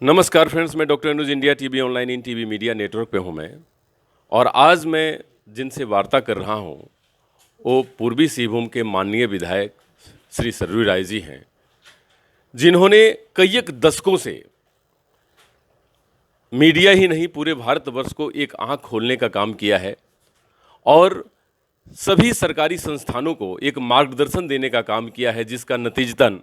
नमस्कार फ्रेंड्स, मैं doctor Anuj India TV online in TV media network पे हूँ मैं। और आज मैं जिनसे वार्ता कर रहा हूँ वो पूर्वी सिंहभूम के माननीय विधायक श्री सरयू राय जी हैं, जिन्होंने कई एक दशकों से मीडिया ही नहीं पूरे भारतवर्ष को एक आंख खोलने का काम किया है और सभी सरकारी संस्थानों को एक मार्गदर्शन देने का काम किया है, जिसका नतीजतन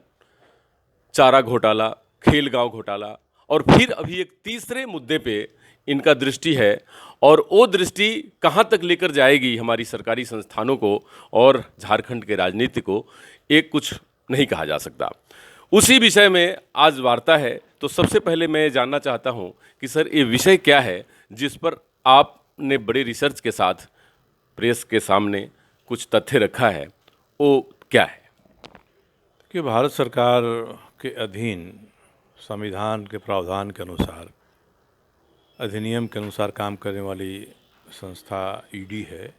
चारा घोटाला, खेलगांव घोटाला और फिर अभी एक तीसरे मुद्दे पे इनका दृष्टि है। और वो दृष्टि कहाँ तक लेकर जाएगी हमारी सरकारी संस्थानों को और झारखंड के राजनीति को, एक कुछ नहीं कहा जा सकता। उसी विषय में आज वार्ता है। तो सबसे पहले मैं जानना चाहता हूं कि सर, ये विषय क्या है जिस पर आपने बड़े रिसर्च के साथ प्रेस के सामने कुछ तथ्य रखा है, वो क्या है? कि भारत सरकार के अधीन संविधान के प्रावधान के अनुसार, अधिनियम के अनुसार काम करने वाली संस्था ईडी है,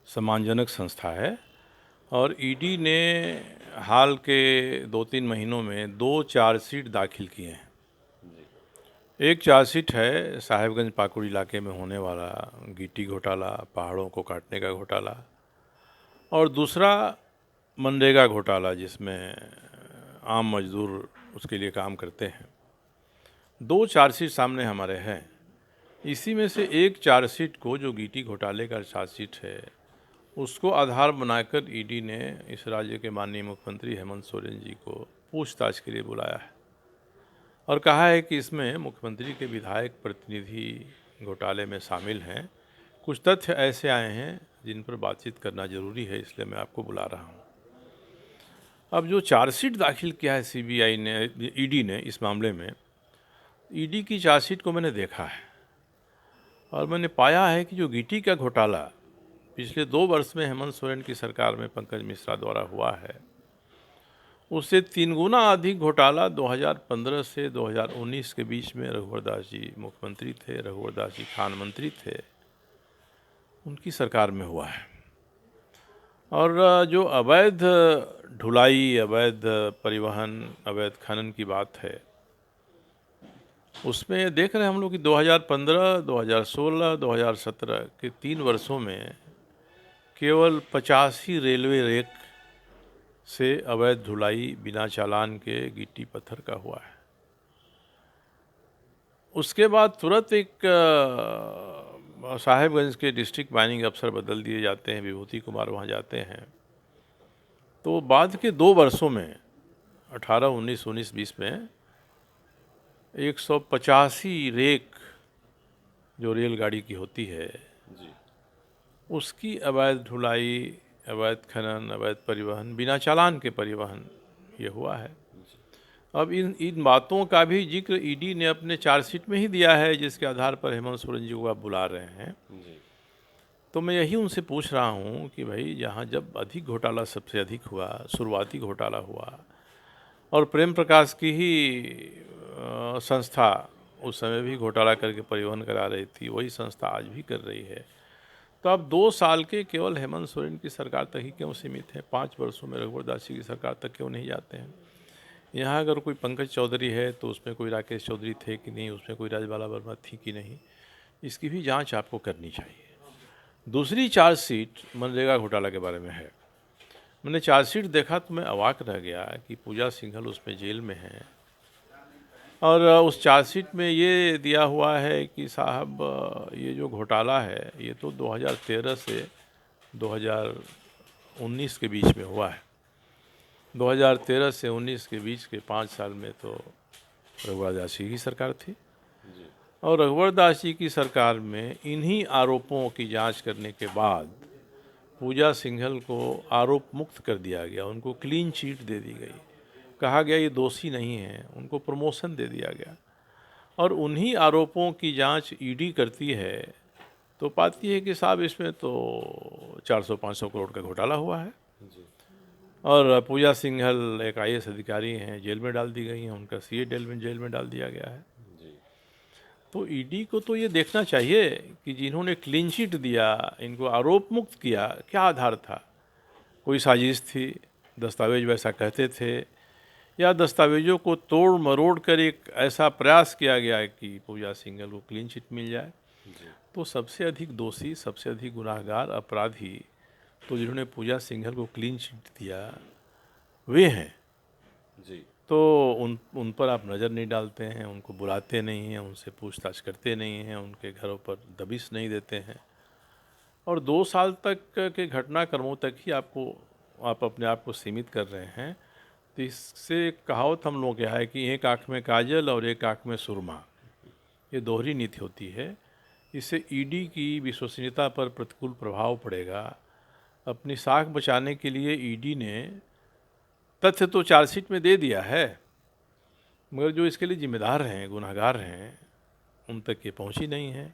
सम्मानजनक संस्था है। और ईडी ने हाल के 2-3 महीनों में 2 चार्जशीट दाखिल किए हैं। एक चार्जशीट है साहेबगंज पाकुड़ इलाके में होने वाला गिट्टी घोटाला, पहाड़ों को काटने का घोटाला, और दूसरा मनरेगा घोटाला, जिसमें आम मजदूर उसके लिए काम करते हैं। 2 चार्जशीट सामने हमारे हैं। इसी में से एक चार्जशीट को, जो गिट्टी घोटाले का चार्जशीट है, उसको आधार बनाकर ईडी ने इस राज्य के माननीय मुख्यमंत्री हेमंत सोरेन जी को पूछताछ के लिए बुलाया है और कहा है कि इसमें मुख्यमंत्री के विधायक प्रतिनिधि घोटाले में शामिल हैं। कुछ तथ्य ऐसे आए हैं जिन पर बातचीत करना ज़रूरी है, इसलिए मैं आपको बुला रहा हूँ। अब जो चार्जशीट दाखिल किया है सीबीआई ने, ईडी ने इस मामले में, ईडी की चार्जशीट को मैंने देखा है और मैंने पाया है कि जो गिट्टी का घोटाला पिछले 2 वर्ष में हेमंत सोरेन की सरकार में पंकज मिश्रा द्वारा हुआ है, उससे 3 गुना अधिक घोटाला 2015 से 2019 के बीच में रघुवर दास जी मुख्यमंत्री थे, रघुवर दास जी खान मंत्री थे, उनकी सरकार में हुआ है। और जो अवैध ढुलाई, अवैध परिवहन, अवैध खनन की बात है, उसमें देख रहे हैं हम लोग कि 2015, 2016, 2017 के 3 वर्षों में केवल 85 रेलवे रेक से अवैध ढुलाई बिना चालान के गिट्टी पत्थर का हुआ है। उसके बाद तुरंत एक साहेबगंज के डिस्ट्रिक्ट माइनिंग अफसर बदल दिए जाते हैं, विभूति कुमार वहाँ जाते हैं। तो बाद के 2 वर्षों में 18, 19, 19-20 में 185 रेक जो रेलगाड़ी की होती है जी। उसकी अवैध ढुलाई, अवैध खनन, अवैध परिवहन, बिना चालान के परिवहन ये हुआ है। अब इन बातों का भी जिक्र ईडी ने अपने चार्जशीट में ही दिया है, जिसके आधार पर हेमंत सोरेन जी को आप बुला रहे हैं। जी। तो मैं यही उनसे पूछ रहा हूँ कि भाई, जहाँ जब अधिक घोटाला सबसे अधिक हुआ, शुरुआती घोटाला हुआ, और प्रेम प्रकाश की ही संस्था उस समय भी घोटाला करके परिवहन करा रही थी, वही संस्था आज भी कर रही है, तो अब 2 साल के केवल हेमंत सोरेन की सरकार तक ही क्यों सीमित है? 5 वर्षों में रघुवर दास जी की सरकार तक क्यों नहीं जाते हैं? यहाँ अगर कोई पंकज चौधरी है तो उसमें कोई राकेश चौधरी थे कि नहीं, उसमें कोई राजबाला वर्मा थी कि नहीं, इसकी भी जांच आपको करनी चाहिए। दूसरी चार्जशीट मनरेगा घोटाला के बारे में है। मैंने चार्जशीट देखा तो मैं अवाक रह गया कि पूजा सिंघल उसमें जेल में है और उस चार्जशीट में ये दिया हुआ है कि साहब, ये जो घोटाला है ये तो 2013 से 2019 के बीच में हुआ है। 2013 से 19 के बीच के 5 साल में तो रघुवर दास जी की सरकार थी और रघुवर दास जी की सरकार में इन्हीं आरोपों की जांच करने के बाद पूजा सिंघल को आरोप मुक्त कर दिया गया, उनको क्लीन चिट दे दी गई, कहा गया ये दोषी नहीं है, उनको प्रमोशन दे दिया गया। और उन्हीं आरोपों की जांच ईडी करती है तो पाती है कि साहब, इसमें तो 400-500 करोड़ का घोटाला हुआ है। और पूजा सिंघल एक आईएएस अधिकारी हैं, जेल में डाल दी गई हैं, उनका सीए जेल में डाल दिया गया है। तो ईडी को तो ये देखना चाहिए कि जिन्होंने क्लीन चिट दिया, इनको आरोप मुक्त किया, क्या आधार था? कोई साजिश थी, दस्तावेज वैसा कहते थे, या दस्तावेजों को तोड़ मरोड़ कर एक ऐसा प्रयास किया गया है कि पूजा सिंघल को क्लीन चिट मिल जाए। तो सबसे अधिक दोषी, सबसे अधिक गुनाहगार, अपराधी तो जिन्होंने पूजा सिंघल को क्लीन चिट दिया वे हैं। जी। तो उन पर आप नज़र नहीं डालते हैं, उनको बुलाते नहीं हैं, उनसे पूछताछ करते नहीं हैं, उनके घरों पर दबिश नहीं देते हैं और 2 साल तक के घटनाक्रमों तक ही आप अपने आप को सीमित कर रहे हैं। तो इससे एक कहावत हम लोगों के यहाँ है कि एक आँख में काजल और एक आँख में सुरमा, ये दोहरी नीति होती है। इससे ईडी की विश्वसनीयता पर प्रतिकूल प्रभाव पड़ेगा। अपनी साख बचाने के लिए ईडी ने तथ्य तो चार्जशीट में दे दिया है, मगर जो इसके लिए जिम्मेदार हैं, गुनहगार हैं, उन तक ये पहुंची नहीं है।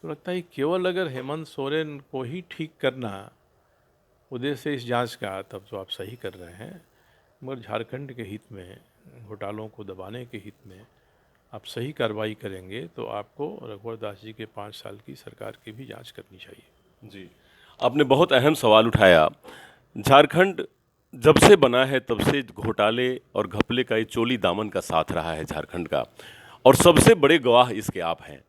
तो लगता है केवल अगर हेमंत सोरेन को ही ठीक करना उद्देश्य इस जांच का, तब तो आप सही कर रहे हैं, मगर झारखंड के हित में, घोटालों को दबाने के हित में आप सही कार्रवाई करेंगे तो आपको रघुवर दास जी के 5 साल की सरकार की भी जांच करनी चाहिए। जी, आपने बहुत अहम सवाल उठाया। झारखंड जब से बना है तब से घोटाले और घपले का ये चोली दामन का साथ रहा है झारखंड का, और सबसे बड़े गवाह इसके आप हैं,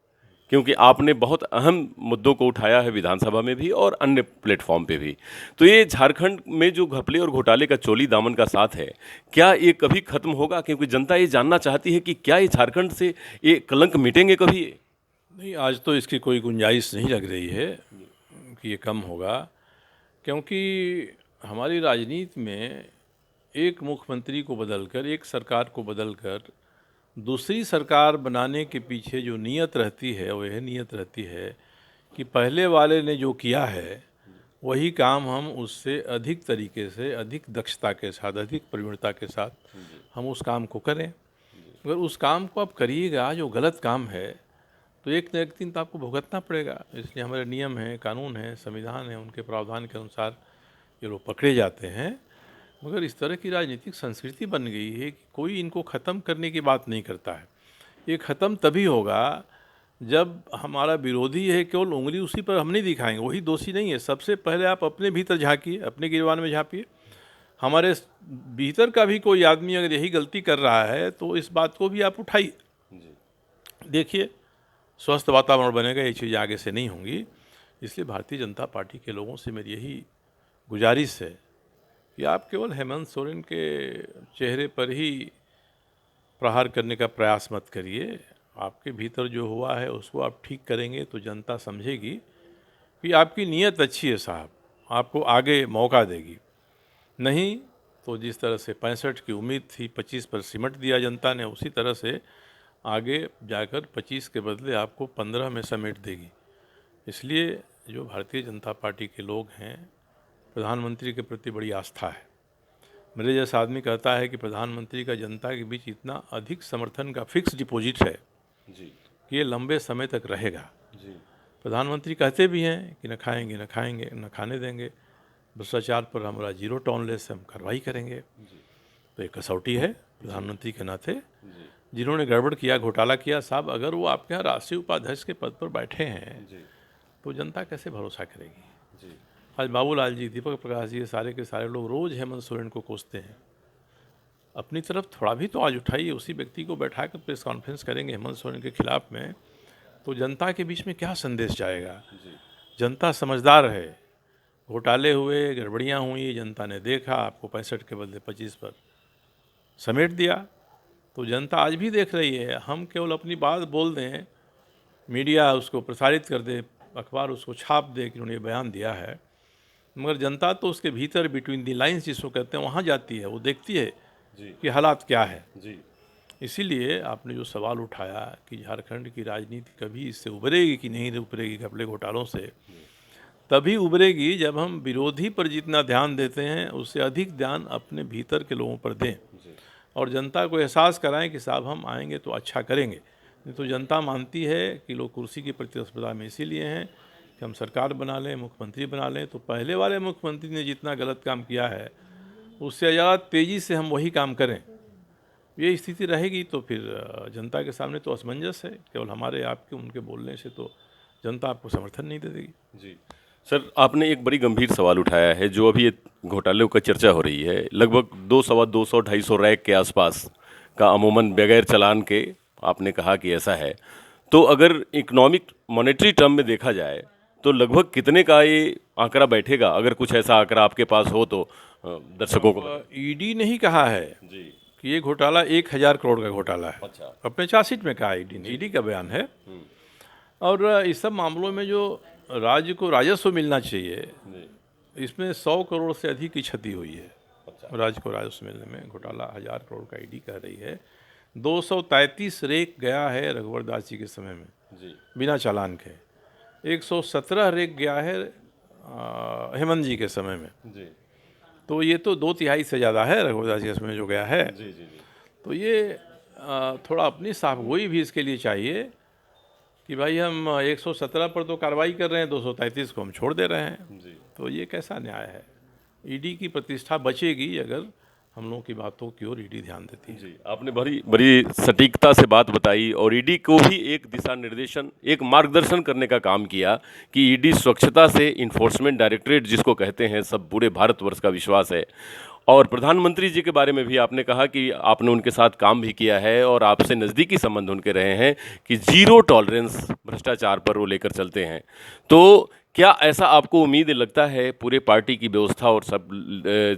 क्योंकि आपने बहुत अहम मुद्दों को उठाया है विधानसभा में भी और अन्य प्लेटफॉर्म पे भी। तो ये झारखंड में जो घपले और घोटाले का चोली दामन का साथ है, क्या ये कभी खत्म होगा? क्योंकि जनता ये जानना चाहती है कि क्या ये झारखंड से ये कलंक मिटेंगे कभी ये? नहीं, आज तो इसकी कोई गुंजाइश नहीं लग रही है कि ये कम होगा, क्योंकि हमारी राजनीति में एक मुख्यमंत्री को बदलकर, एक सरकार को बदलकर दूसरी सरकार बनाने के पीछे जो नीयत रहती है वो यह नीयत रहती है कि पहले वाले ने जो किया है वही काम हम उससे अधिक तरीके से, अधिक दक्षता के साथ, अधिक प्रवीणता के साथ हम उस काम को करें। अगर उस काम को आप करिएगा जो गलत काम है तो एक न एक दिन तो आपको भुगतना पड़ेगा। इसलिए हमारे नियम हैं, कानून हैं, संविधान है, उनके प्रावधान के अनुसार ये लोग पकड़े जाते हैं। मगर इस तरह की राजनीतिक संस्कृति बन गई है कि कोई इनको ख़त्म करने की बात नहीं करता है। ये ख़त्म तभी होगा जब हमारा विरोधी है, केवल उंगली उसी पर हम नहीं दिखाएंगे, वही दोषी नहीं है। सबसे पहले आप अपने भीतर झाँकिए, अपने गिरबान में झाँपिए। हमारे भीतर का भी कोई आदमी अगर यही गलती कर रहा है तो इस बात को भी आप उठाइए, देखिए स्वस्थ वातावरण बनेगा। ये चीज़ आगे से नहीं होंगी। इसलिए भारतीय जनता पार्टी के लोगों से मेरी यही गुजारिश है कि आप केवल हेमंत सोरेन के चेहरे पर ही प्रहार करने का प्रयास मत करिए। आपके भीतर जो हुआ है उसको आप ठीक करेंगे तो जनता समझेगी कि आपकी नीयत अच्छी है साहब, आपको आगे मौका देगी। नहीं तो जिस तरह से 65 की उम्मीद थी, 25 पर सिमट दिया जनता ने, उसी तरह से आगे जाकर 25 के बदले आपको 15 में समेट देगी। इसलिए जो भारतीय जनता पार्टी के लोग हैं, प्रधानमंत्री के प्रति बड़ी आस्था है। मेरे जैसा आदमी कहता है कि प्रधानमंत्री का जनता के बीच इतना अधिक समर्थन का फिक्स डिपॉजिट है जी। कि ये लंबे समय तक रहेगा। जी। प्रधानमंत्री कहते भी हैं कि न खाएंगे, न खाएंगे, न खाने देंगे, भ्रष्टाचार पर हमारा जीरो टॉलरेंस है, हम कार्रवाई करेंगे। तो एक कसौटी है प्रधानमंत्री के नाते। जिन्होंने गड़बड़ किया, घोटाला किया, साहब अगर वो आपके यहाँ राष्ट्रीय उपाध्यक्ष के पद पर बैठे हैं तो जनता कैसे भरोसा करेगी? आज बाबूलाल जी, दीपक प्रकाश जी, सारे के सारे लोग रोज़ हेमंत सोरेन को कोसते हैं। अपनी तरफ थोड़ा भी तो आज उठाइए। उसी व्यक्ति को बैठा कर प्रेस कॉन्फ्रेंस करेंगे हेमंत सोरेन के खिलाफ में, तो जनता के बीच में क्या संदेश जाएगा? जनता समझदार है। घोटाले हुए, गड़बड़ियाँ हुई, जनता ने देखा, आपको 65 के बदले 25 पर समेट दिया। तो जनता आज भी देख रही है। हम केवल अपनी बात बोल दें, मीडिया उसको प्रसारित कर दे, अखबार उसको छाप दे कि उन्होंने बयान दिया है, मगर जनता तो उसके भीतर बिटवीन दी लाइंस जिसको कहते हैं वहाँ जाती है, वो देखती है कि हालात क्या है। इसीलिए आपने जो सवाल उठाया कि झारखंड की राजनीति कभी इससे उभरेगी कि नहीं उभरेगी घपले घोटालों से, तभी उभरेगी जब हम विरोधी पर जितना ध्यान देते हैं उससे अधिक ध्यान अपने भीतर के लोगों पर दें और जनता को एहसास कराएं कि साहब हम आएंगे तो अच्छा करेंगे। नहीं तो जनता मानती है कि लोग कुर्सी की प्रतिस्पर्धा में इसीलिए हैं कि हम सरकार बना लें, मुख्यमंत्री बना लें। तो पहले वाले मुख्यमंत्री ने जितना गलत काम किया है उससे ज़्यादा तेज़ी से हम वही काम करें, ये स्थिति रहेगी तो फिर जनता के सामने तो असमंजस है। केवल हमारे आपके उनके बोलने से तो जनता आपको समर्थन नहीं दे देगी। जी, सर, आपने एक बड़ी गंभीर सवाल उठाया है। जो अभी ये घोटालों का चर्चा हो रही है, लगभग 200 250 रैक के आसपास का अमूमन बगैर चालान के, आपने कहा कि ऐसा है। तो अगर इकोनॉमिक मॉनेटरी टर्म में देखा जाए तो लगभग कितने का ये आंकड़ा बैठेगा? अगर कुछ ऐसा आंकड़ा आपके पास हो तो दर्शकों को ईडी ने ही कहा है जी। कि ये घोटाला 1000 करोड़ का घोटाला है। अच्छा। अपने चार्जशीट में कहा ईडी ने, ईडी का बयान है। और इस सब मामलों में जो राज्य को राजस्व मिलना चाहिए, इसमें 100 करोड़ से अधिक की क्षति हुई है। अच्छा। राज्य को राजस्व मिलने में घोटाला 1000 करोड़ का ईडी कह रही है। 233 रेक गया है रघुवर दास जी के समय में जी। बिना चालान के। 117 रेक गया है हेमंत जी के समय में। जी तो ये तो 2/3 से ज़्यादा है रघुवर दास जी के समय में जो गया है। जी जी जी। तो ये थोड़ा अपनी साफगोई भी इसके लिए चाहिए कि भाई हम 117 पर तो कार्रवाई कर रहे हैं, 233 को हम छोड़ दे रहे हैं। जी। तो ये कैसा न्याय है? ईडी की प्रतिष्ठा बचेगी अगर हम लोगों की बातों की ओर ईडी ध्यान देती है। जी, आपने बड़ी बड़ी सटीकता से बात बताई और ईडी को भी एक दिशा निर्देशन, एक मार्गदर्शन करने का काम किया कि ईडी स्वच्छता से इन्फोर्समेंट डायरेक्टरेट जिसको कहते हैं, सब पूरे भारतवर्ष का विश्वास है। और प्रधानमंत्री जी के बारे में भी आपने कहा कि आपने उनके साथ काम भी किया है और आपसे नज़दीकी संबंध उनके रहे हैं कि जीरो टॉलरेंस भ्रष्टाचार पर वो लेकर चलते हैं। तो क्या ऐसा आपको उम्मीद लगता है पूरे पार्टी की व्यवस्था और सब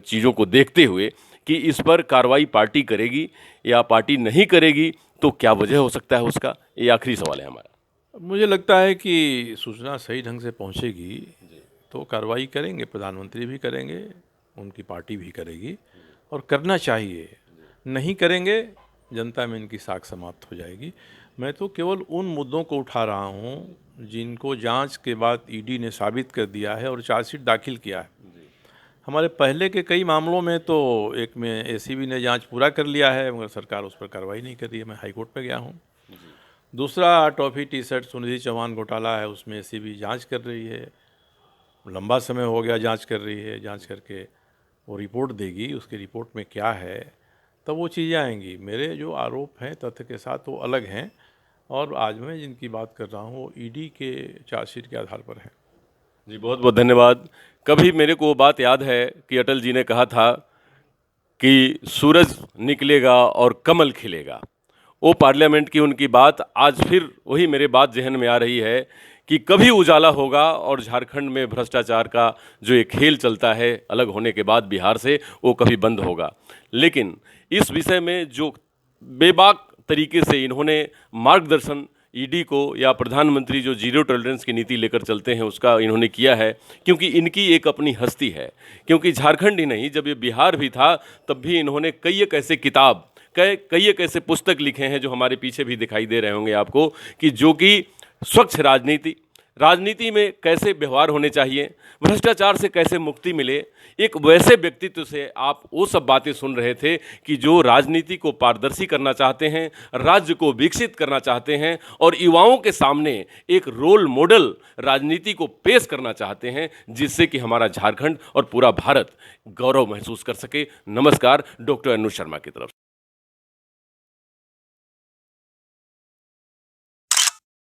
चीज़ों को देखते हुए कि इस पर कार्रवाई पार्टी करेगी या पार्टी नहीं करेगी? तो क्या वजह हो सकता है उसका? ये आखिरी सवाल है हमारा। मुझे लगता है कि सूचना सही ढंग से पहुंचेगी तो कार्रवाई करेंगे, प्रधानमंत्री भी करेंगे, उनकी पार्टी भी करेगी और करना चाहिए। नहीं करेंगे, जनता में इनकी साख समाप्त हो जाएगी। मैं तो केवल उन मुद्दों को उठा रहा हूं जिनको जांच के बाद ईडी ने साबित कर दिया है और चार्जशीट दाखिल किया है। हमारे पहले के कई मामलों में तो एक में एसीबी ने जांच पूरा कर लिया है मगर सरकार उस पर कार्रवाई नहीं कर रही है। मैं हाईकोर्ट में गया हूं। दूसरा toffee T shirt Sunidhi Chauhan घोटाला है, उसमें एसीबी जांच कर रही है। लंबा समय हो गया जांच कर रही है। जांच करके वो रिपोर्ट देगी, उसकी रिपोर्ट में क्या है तब वो चीज़ें आएंगी। मेरे जो आरोप हैं तथ्य के साथ वो अलग हैं और आज मैं जिनकी बात कर रहा हूँ वो ईडी के चार्जशीट के आधार पर है। जी, बहुत बहुत धन्यवाद। कभी मेरे को वो बात याद है कि अटल जी ने कहा था कि सूरज निकलेगा और कमल खिलेगा। वो पार्लियामेंट की उनकी बात आज फिर वही मेरे बात जहन में आ रही है कि कभी उजाला होगा और झारखंड में भ्रष्टाचार का जो एक खेल चलता है अलग होने के बाद बिहार से, वो कभी बंद होगा। लेकिन इस विषय में जो बेबाक तरीके से इन्होंने मार्गदर्शन ईडी को या प्रधानमंत्री जो जीरो टॉलरेंस की नीति लेकर चलते हैं उसका इन्होंने किया है, क्योंकि इनकी एक अपनी हस्ती है। क्योंकि झारखंड ही नहीं, जब ये बिहार भी था तब भी इन्होंने कई एक ऐसे किताब, कई एक ऐसे पुस्तक लिखे हैं जो हमारे पीछे भी दिखाई दे रहे होंगे आपको, कि जो कि स्वच्छ राजनीति में कैसे व्यवहार होने चाहिए, भ्रष्टाचार से कैसे मुक्ति मिले, एक वैसे व्यक्तित्व से आप वो सब बातें सुन रहे थे कि जो राजनीति को पारदर्शी करना चाहते हैं, राज्य को विकसित करना चाहते हैं और युवाओं के सामने एक रोल मॉडल राजनीति को पेश करना चाहते हैं, जिससे कि हमारा झारखंड और पूरा भारत गौरव महसूस कर सके। नमस्कार, डॉक्टर अनु शर्मा की तरफ से।